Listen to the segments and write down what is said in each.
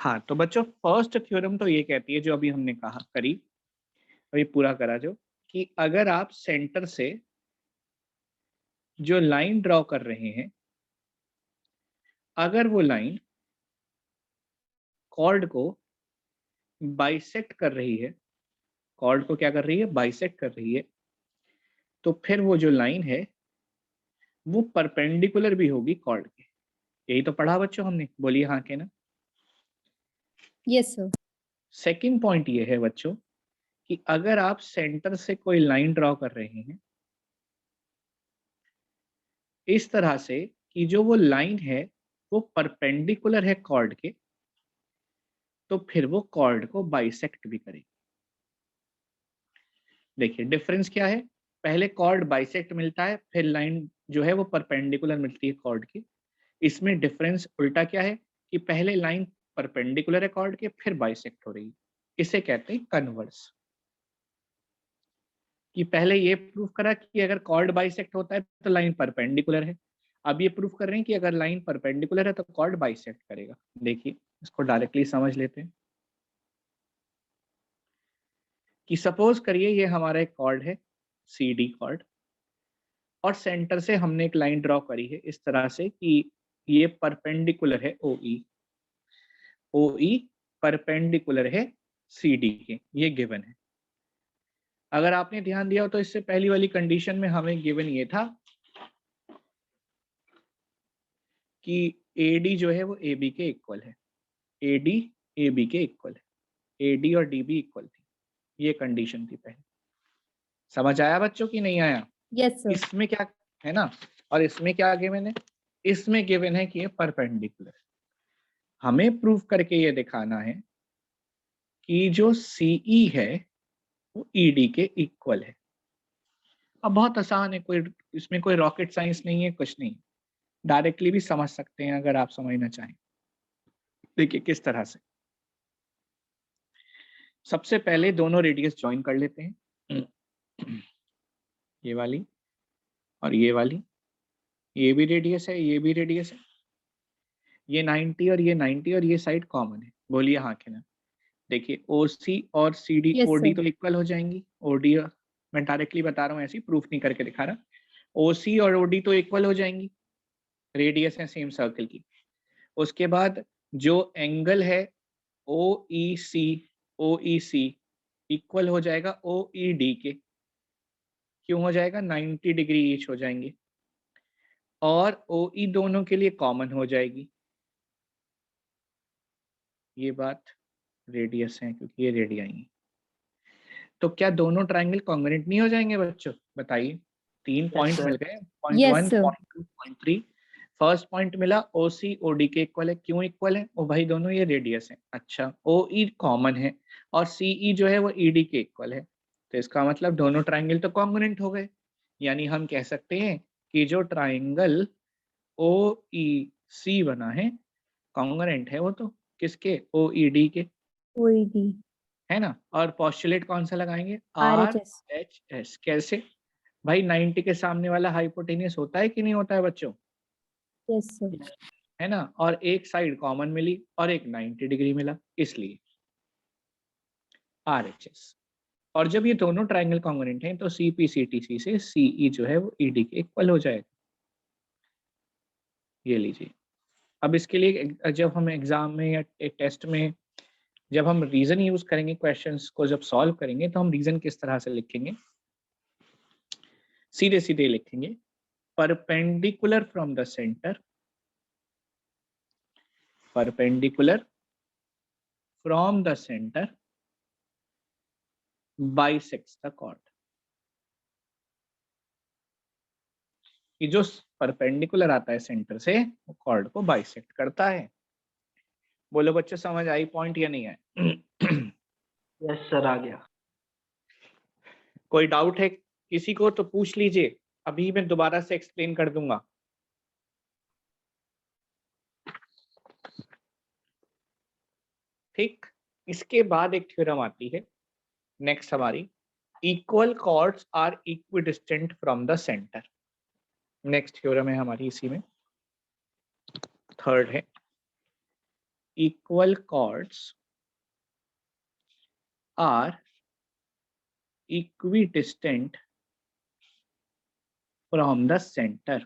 हाँ, तो बच्चों फर्स्ट थ्योरम तो ये कहती है, जो अभी हमने कहा करी, अभी पूरा करा जो, कि अगर आप सेंटर से जो लाइन ड्रॉ कर रहे हैं, अगर वो लाइन कॉर्ड को बाइसेक्ट कर रही है, कॉर्ड को क्या कर रही है, बाइसेक्ट कर रही है, तो फिर वो जो लाइन है वो परपेंडिकुलर भी होगी कॉर्ड के। यही तो पढ़ा बच्चों हमने, बोलिए हाँ के ना। Yes sir. सेकंड पॉइंट ये है बच्चों कि अगर आप सेंटर से कोई लाइन ड्रॉ कर रहे हैं इस तरह से कि जो वो लाइन है वो परपेंडिकुलर है कॉर्ड के, तो फिर वो कॉर्ड को बाइसेक्ट भी करेगी। देखिए डिफरेंस क्या है, पहले कॉर्ड बाइसेक्ट मिलता है, फिर लाइन जो है वो परपेंडिकुलर मिलती है कॉर्ड की। इसमें डिफरेंस उल्टा क्या है कि पहले लाइन परपेंडिकुलर है कॉर्ड के, फिर बाइसेक्ट हो रही है। इसे कहते हैं कन्वर्स। कि पहले ये प्रूफ करा कि अगर कॉर्ड बाइसेक्ट होता है तो लाइन परपेंडिकुलर है, अब ये प्रूफ कर रहे हैं कि अगर लाइन परपेंडिकुलर है तो कॉर्ड बाइसेक्ट करेगा। देखिए इसको डायरेक्टली समझ लेते हैं कि सपोज करिए ये हमारा एक कॉर्ड है, सी डी कॉर्ड, और सेंटर से हमने एक लाइन ड्रॉ करी है इस तरह से कि ये परपेंडिकुलर है ओ ई परपेंडिकुलर है सी डी के, ये गिवन है। अगर आपने ध्यान दिया हो तो इससे पहली वाली कंडीशन में हमें गिवन ये था कि AD जो है वो AB के इक्वल है, AD AB के इक्वल है, AD और DB इक्वल थी, ये कंडीशन थी पहले। समझ आया बच्चों की नहीं आया? Yes sir. इसमें क्या है ना, और इसमें क्या गिवन है, इसमें गिवन है कि ये परपेंडिकुलर। हमें प्रूफ करके ये दिखाना है कि जो CE है वो ED के इक्वल है। अब बहुत आसान है, कोई इसमें कोई रॉकेट साइंस नहीं है, कुछ नहीं, डायरेक्टली भी समझ सकते हैं अगर आप समझना चाहें। देखिए किस तरह से, सबसे पहले दोनों रेडियस ज्वाइन कर लेते हैं, ये वाली और ये वाली, ये भी रेडियस है, ये भी रेडियस है, ये 90 और ये 90 और ये साइड कॉमन है। बोलिए हाँ के ना। देखिए OC और CD यस OD सर। तो इक्वल हो जाएंगी, OD मैं डायरेक्टली बता रहा हूँ, ऐसी प्रूफ नहीं करके दिखा रहा। OC और OD तो इक्वल हो जाएंगी, रेडियस है सेम सर्कल की। उसके बाद जो एंगल है OEC इक्वल हो जाएगा OED के। क्यों हो जाएगा? 90 डिग्री ईच हो जाएंगे, और OE दोनों के लिए कॉमन हो जाएगी। ये बात रेडियस है क्योंकि ये रेडियाई है। तो क्या दोनों ट्रायंगल कॉन्ग्रुएंट नहीं हो जाएंगे बच्चों? बताइए, 3 पॉइंट मिल गए, point yes 1 sir. Point 2 point 3। First point मिला OC OD के इक्वल है। क्यों इक्वल है? ओ भाई दोनों ये रेडियस है। अच्छा, OE कॉमन है और CE जो है वो ED के इक्वल है, तो इसका मतलब दोनों ट्रायंगल तो कॉन्ग्रुएंट हो गए। यानी हम कह सकते हैं कि जो ट्रायंगल OEC बना है कॉन्ग्रुएंट है वो तो किसके? OED के, ओईडी। है ना। और पोस्टुलेट कौन सा लगाएंगे? आरएचएस। RHS। कैसे भाई? 90 के सामने वाला हाइपोटेनियस होता है कि नहीं होता है बच्चों? Yes sir. है ना, और एक साइड कॉमन मिली और एक 90 डिग्री मिला, इसलिए RHS। और जब ये दोनों ट्रायंगल कॉन्ग्रुएंट हैं तो CPCTC से CE जो है वो ED के इक्वल हो जाएगा। ये लीजिए। अब इसके लिए जब हम एग्जाम में या एक टेस्ट में जब हम रीजन यूज करेंगे, क्वेश्चंस को जब सॉल्व करेंगे, तो हम रीजन किस तरह से लिखेंगे? सीधे सीधे लिखेंगे, perpendicular from the centre, perpendicular from the centre bisects the chord. कि जो परपेंडिकुलर आता है सेंटर से वो कॉर्ड को बाइसेक्ट करता है। बोलो बच्चों, समझ आई पॉइंट या नहीं है? यस सर, आ गया। कोई डाउट है किसी को तो पूछ लीजिए, अभी मैं दोबारा से एक्सप्लेन कर दूंगा। ठीक, इसके बाद एक थ्योरम आती है नेक्स्ट हमारी, equal chords are equidistant from the centre. Next theorem है हमारी, इसी में थर्ड है। equal chords are equidistant from the center।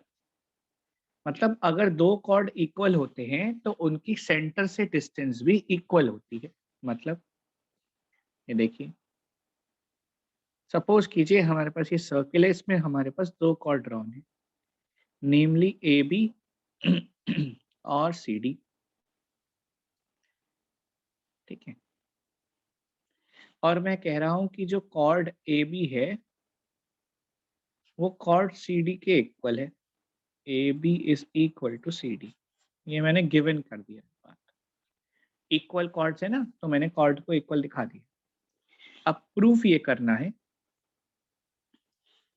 मतलब अगर दो कॉर्ड इक्वल होते हैं तो उनकी सेंटर से डिस्टेंस भी इक्वल होती है। मतलब ये देखिए, सपोज कीजिए हमारे पास ये सर्किल है, इसमें हमारे पास दो कॉर्ड ड्रॉन है, नेमली ए बी और सी डी। ठीक है, और मैं कह रहा हूं कि जो कॉर्ड ए बी है वो कॉर्ड सी डी के इक्वल है। A B is equal to C D, ये मैंने गिवन कर दिया बात। इक्वल कॉर्ड्स है ना, तो मैंने कॉर्ड को इक्वल दिखा दिया। अब प्रूफ ये करना है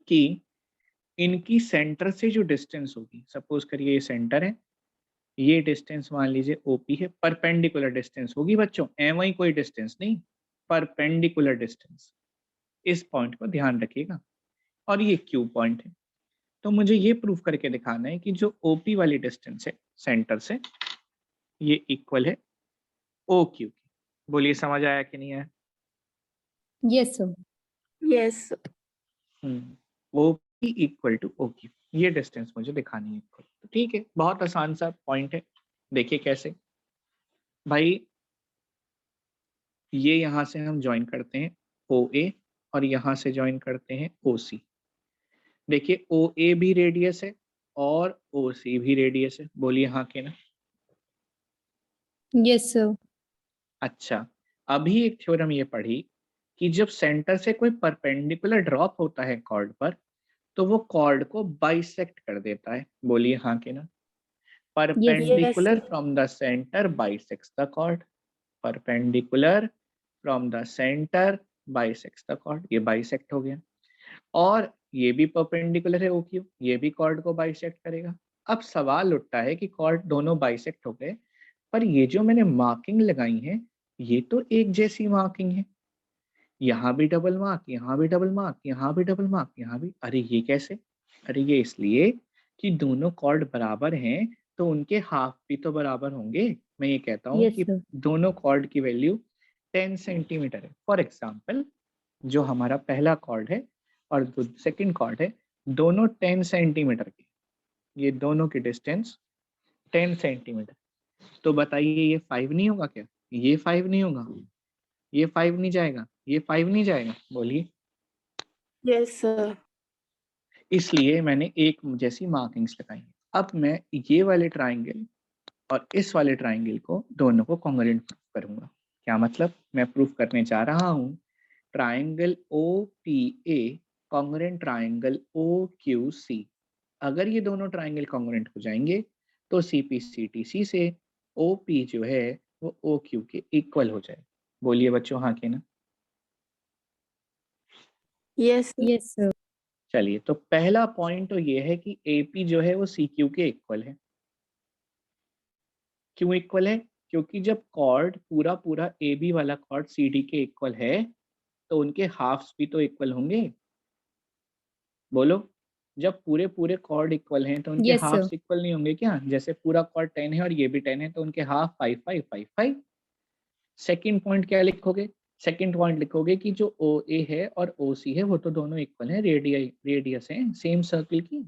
कि इनकी सेंटर से जो डिस्टेंस होगी, सपोज करिए ये सेंटर है, ये डिस्टेंस मान लीजिए ओपी है, परपेंडिकुलर डिस्टेंस होगी बच्चों, एवं कोई डिस्टेंस नहीं, परपेंडिकुलर डिस्टेंस। इस पॉइंट को ध्यान रखिएगा, और ये क्यू पॉइंट है। तो मुझे ये प्रूफ करके दिखाना है कि जो ओपी वाली डिस्टेंस है सेंटर से, ये इक्वल है ओ क्यू की। बोलिए समझ आया कि नहीं आया? Yes, sir. Yes. OP equal to O Q, ये डिस्टेंस मुझे दिखानी है इक्वल। तो ठीक है, बहुत आसान सा पॉइंट है। देखिए कैसे भाई, ये यहां से हम ज्वाइन करते हैं ओ ए, और यहां से ज्वाइन करते हैं ओ सी। देखिए ओ ए भी रेडियस है और ओ सी भी रेडियस है। बोलिए हाँ के ना? Yes, sir. अच्छा, अभी एक थ्योरम ये पढ़ी कि जब सेंटर से कोई परपेंडिकुलर ड्रॉप होता है कॉर्ड पर, तो वो कॉर्ड को बाइसेक्ट कर देता है। बोलिए हाँ के ना? Perpendicular from the centre bisects the chord. Perpendicular from the centre bisects the chord, ये बाइसेक्ट हो गया। और ये भी परपेंडिकुलर है ओ क्यू, ये भी कॉर्ड को बाइसेक्ट करेगा। अब सवाल उठता है कि कॉर्ड दोनों बाइसेक्ट हो गए, पर ये जो मैंने मार्किंग लगाई है ये तो एक जैसी मार्किंग है, यहाँ भी डबल मार्क, यहाँ भी डबल मार्क, यहाँ भी डबल मार्क, यहाँ भी। अरे ये कैसे? अरे ये इसलिए कि दोनों कॉर्ड बराबर हैं तो उनके हाफ भी तो बराबर होंगे। मैं ये कहता हूँ Yes, कि sir. दोनों कॉर्ड की वैल्यू 10 सेंटीमीटर है। फॉर एग्जाम्पल, जो हमारा पहला कॉर्ड है और जो सेकंड कॉर्ड है, दोनों 10 सेंटीमीटर के, ये दोनों की डिस्टेंस 10 सेंटीमीटर। तो बताइए ये 5 नहीं होगा क्या? ये 5 नहीं होगा, ये 5 नहीं जाएगा, ये 5 नहीं जाएगा। बोलिए। Yes, sir. इसलिए मैंने एक जैसी मार्किंग्स लगाई। अब मैं ये वाले ट्राइंगल और इस वाले ट्राइंगल को दोनों को कॉन्ग्रुएंट प्रूफ करूंगा। क्या मतलब? मैं प्रूफ करने जा रहा हूँ triangle O P A congruent triangle O Q C. अगर ये दोनों ट्राइंगल कॉन्ग्रुएंट हो जाएंगे तो C P C T C से ओ पी जो है वो ओ क्यू के इक्वल हो जाए। बोलिए बच्चों हाँ के ना? Yes, sir. Yes, sir. चलिए, तो पहला पॉइंट तो ये है कि ए पी जो है वो सी क्यू के इक्वल है। क्यों इक्वल है? क्योंकि जब कॉर्ड पूरा पूरा ए बी वाला कॉर्ड सी डी के इक्वल है तो उनके हाफ्स भी तो इक्वल होंगे। बोलो, जब पूरे पूरे कॉर्ड इक्वल हैं तो उनके Yes, sir. हाफ्स इक्वल नहीं होंगे क्या? जैसे पूरा कॉर्ड 10 है और ये भी 10 है तो उनके हाफ 5 5 5 5। सेकंड पॉइंट क्या लिखोगे? सेकंड पॉइंट लिखोगे कि जो ओ ए है और ओ सी है वो तो दोनों इक्वल हैं, रेडियस है सेम सर्किल की।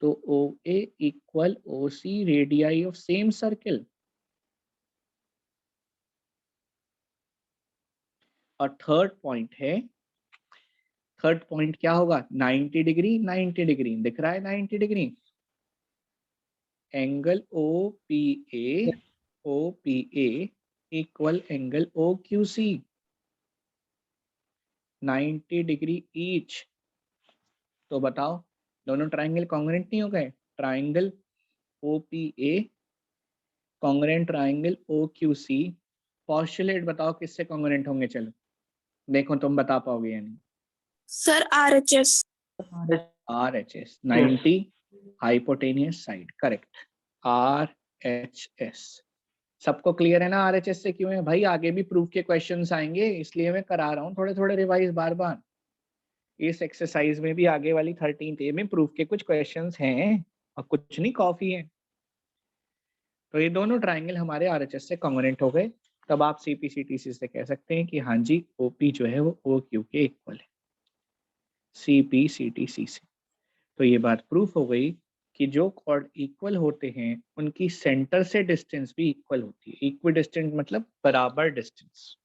तो O A equal O C radii of same circle. और थर्ड पॉइंट है, थर्ड पॉइंट क्या होगा? 90 डिग्री 90 डिग्री दिख रहा है, 90 degree angle O P A equal angle O Q C, 90 degree each. तो बताओ दोनों ट्राइंगल कॉन्ग्रुएंट नहीं हो गए? Triangle O P A congruent triangle O Q C, postulate बताओ किससे कॉन्ग्रुएंट होंगे? चलो देखो तुम बता पाओगे या नहीं। Sir, RHS. R H S, 90 hypotenuse side, correct. R H S, सबको क्लियर है ना आर एच एस से क्यों है? भाई आगे भी प्रूफ के क्वेश्चंस आएंगे इसलिए मैं करा रहा हूँ थोड़े थोड़े रिवाइज बार बार। इस एक्सरसाइज में भी आगे वाली 13th ए में प्रूफ के कुछ क्वेश्चंस हैं और कुछ नहीं कॉफी है। तो ये दोनों ट्राइंगल हमारे आरएचएस से कॉन्ग्रुएंट हो गए, तब आप सीपीसीटीसी से कह सकते हैं कि हाँ जी ओपी जो है वो ओ क्यू के इक्वल है सीपीसीटीसी से। तो ये बात प्रूफ हो गई कि जो कॉर्ड इक्वल होते हैं उनकी सेंटर से डिस्टेंस भी इक्वल होती है। इक्वी डिस्टेंस मतलब बराबर डिस्टेंस।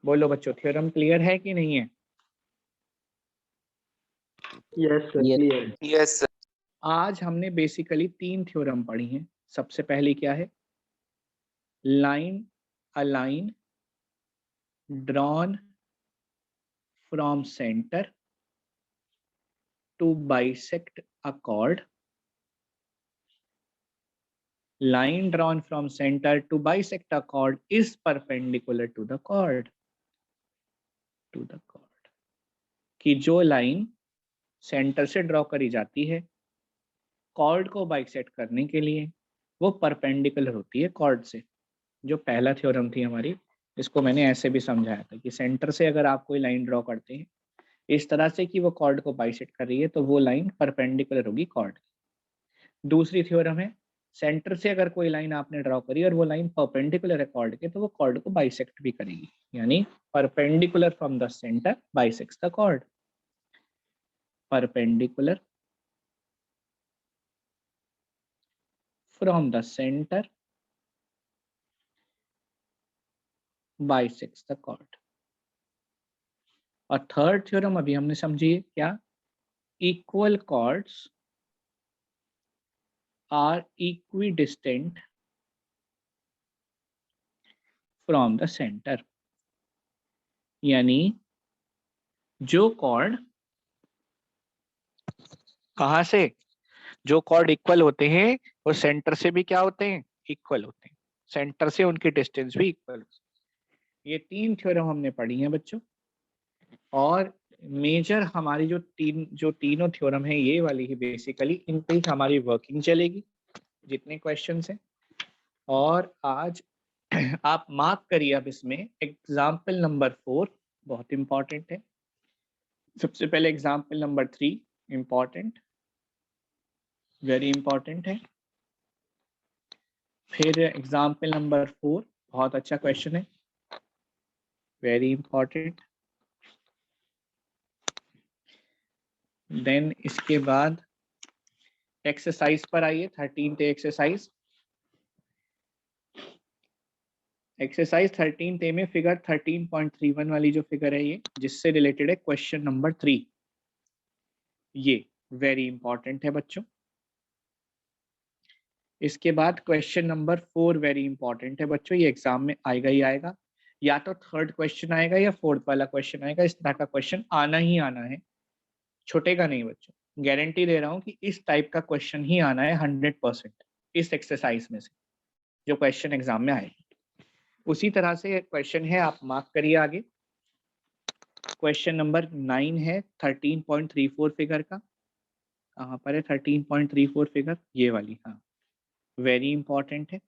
बोलो बच्चों, थ्योरम क्लियर है कि नहीं है? Yes sir, clear. Yes sir. आज हमने बेसिकली 3 थ्योरम पढ़ी हैं। सबसे पहली क्या है? Line a line drawn from centre to bisect a chord. Line drawn from center to bisect a chord is perpendicular to the chord. कि जो लाइन सेंटर से ड्रॉ करी जाती है कॉर्ड को बाइसेक्ट करने के लिए वो परपेंडिकुलर होती है कॉर्ड से। जो पहला थ्योरम थी हमारी, इसको मैंने ऐसे भी समझाया था कि सेंटर से अगर आप कोई लाइन ड्रॉ करते हैं इस तरह से कि वो कॉर्ड को बाइसेक्ट कर रही है तो वो लाइन परपेंडिकुलर होगी कॉर्ड। दूसरी थ्योरम है सेंटर से अगर कोई लाइन आपने ड्रॉ करी और वो लाइन परपेंडिकुलर है कॉर्ड के तो वो कॉर्ड को बाइसेक्ट भी करेगी, यानी perpendicular from the centre bisects the chord. Perpendicular from the centre bisects the chord. और थर्ड थ्योरम अभी हमने समझी क्या? Equal chords are equidistant from the centre, यानी जो कॉर्ड कहां से, जो कॉर्ड इक्वल होते हैं वो सेंटर से भी क्या होते हैं? इक्वल होते हैं। सेंटर से उनकी डिस्टेंस भी इक्वल होती है। ये 3 थ्योरम हमने पढ़ी हैं बच्चों। और मेजर हमारी जो तीनों थ्योरम है ये वाली ही बेसिकली इन पे ही हमारी वर्किंग चलेगी जितने क्वेश्चंस हैं। और आज आप मार्क करिए अब इसमें एग्जाम्पल नंबर 4 बहुत इंपॉर्टेंट है। सबसे पहले example number 3 important, very important है। फिर एग्जाम्पल नंबर 4 बहुत अच्छा क्वेश्चन है, वेरी इंपॉर्टेंट। देन इसके बाद एक्सरसाइज पर आइए, 13th एक्सरसाइज। एक्सरसाइज 13th में फिगर 13.31 वाली जो फिगर है ये जिससे रिलेटेड है क्वेश्चन नंबर 3, ये वेरी इंपॉर्टेंट है बच्चों। इसके बाद क्वेश्चन नंबर 4 वेरी इंपॉर्टेंट है बच्चों, ये एग्जाम में आएगा ही आएगा, या तो थर्ड क्वेश्चन आएगा या फोर्थ वाला क्वेश्चन आएगा। इस तरह का क्वेश्चन आना ही आना है, छूटेगा नहीं बच्चों। गारंटी दे रहा हूँ कि इस टाइप का क्वेश्चन ही आना है 100% इस एक्सरसाइज में से जो क्वेश्चन एग्जाम में आएगा। उसी तरह से क्वेश्चन है, आप मार्क करिए आगे। क्वेश्चन नंबर 9 है 13.34 फिगर का। कहाँ पर है 13.34 फिगर? ये वाली, हाँ, वेरी इंपॉर्टेंट है।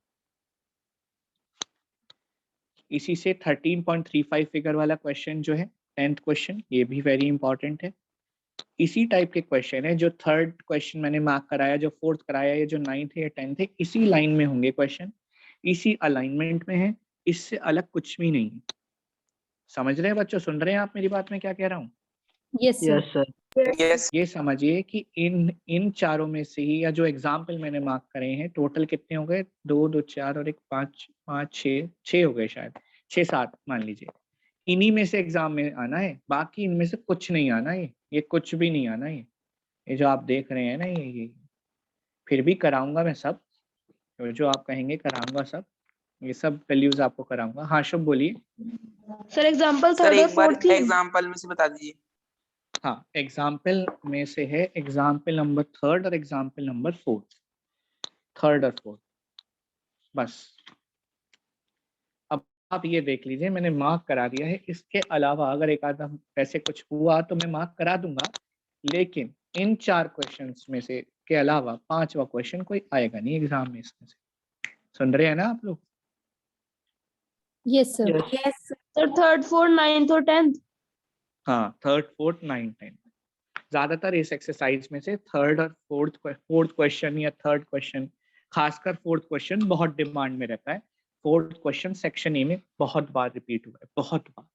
इसी से 13.35 फिगर वाला क्वेश्चन जो है 10th क्वेश्चन, ये भी वेरी इंपॉर्टेंट है। इसी टाइप के क्वेश्चन है, जो थर्ड क्वेश्चन मैंने मार्क कराया, जो फोर्थ कराया, ये जो 9th है या 10th है, इसी लाइन में होंगे क्वेश्चन, इसी अलाइनमेंट में है, इससे अलग कुछ भी नहीं है। समझ रहे हैं बच्चों? सुन रहे हैं आप मेरी बात में क्या कह रहा हूँ? Yes, sir. Yes sir. Yes ये समझिए कि इन चारों में से ही, या जो एग्जाम्पल मैंने मार्क करे हैं, टोटल कितने हो गए? 2 2 4 और 1 5 5 6 हो गए, शायद 6 7 मान लीजिए। इन्हीं में से एग्जाम में आना है, बाकी इनमें से कुछ नहीं आना। ये कुछ भी नहीं आना। ये जो आप देख रहे हैं ना, ये फिर भी कराऊंगा मैं सब, जो आप कहेंगे कराऊंगा सब, ये सब वैल्यूज आपको कराऊंगा। हाँ शुभ बोलिए। सर एग्जांपल सर, थर्ड और एक बार फोर्थ ही है। एग्जांपल में से बता दीजिए। हाँ, एग्जाम्पल में से है एग्जाम्पल नंबर 3 और एग्जाम्पल नंबर 4, 3 और 4 बस। अब आप ये देख लीजिए, मैंने मार्क करा दिया है। इसके अलावा अगर एक आधा वैसे कुछ हुआ तो मैं मार्क करा दूंगा, लेकिन इन 4 क्वेश्चंस में से के अलावा 5वां क्वेश्चन कोई आएगा नहीं एग्जाम में इसमें से। सुन रहे हैं ना आप लोग? Yes, sir. Yes yes sir, third fourth ninth और 10th। हाँ, 3rd 4th 9th 10th। ज्यादातर इस एक्सरसाइज में से 3rd और 4th क्वेश्चन या 3rd क्वेश्चन, खासकर फोर्थ क्वेश्चन बहुत डिमांड में रहता है। फोर्थ क्वेश्चन सेक्शन ए में बहुत बार रिपीट हुआ है, बहुत बार।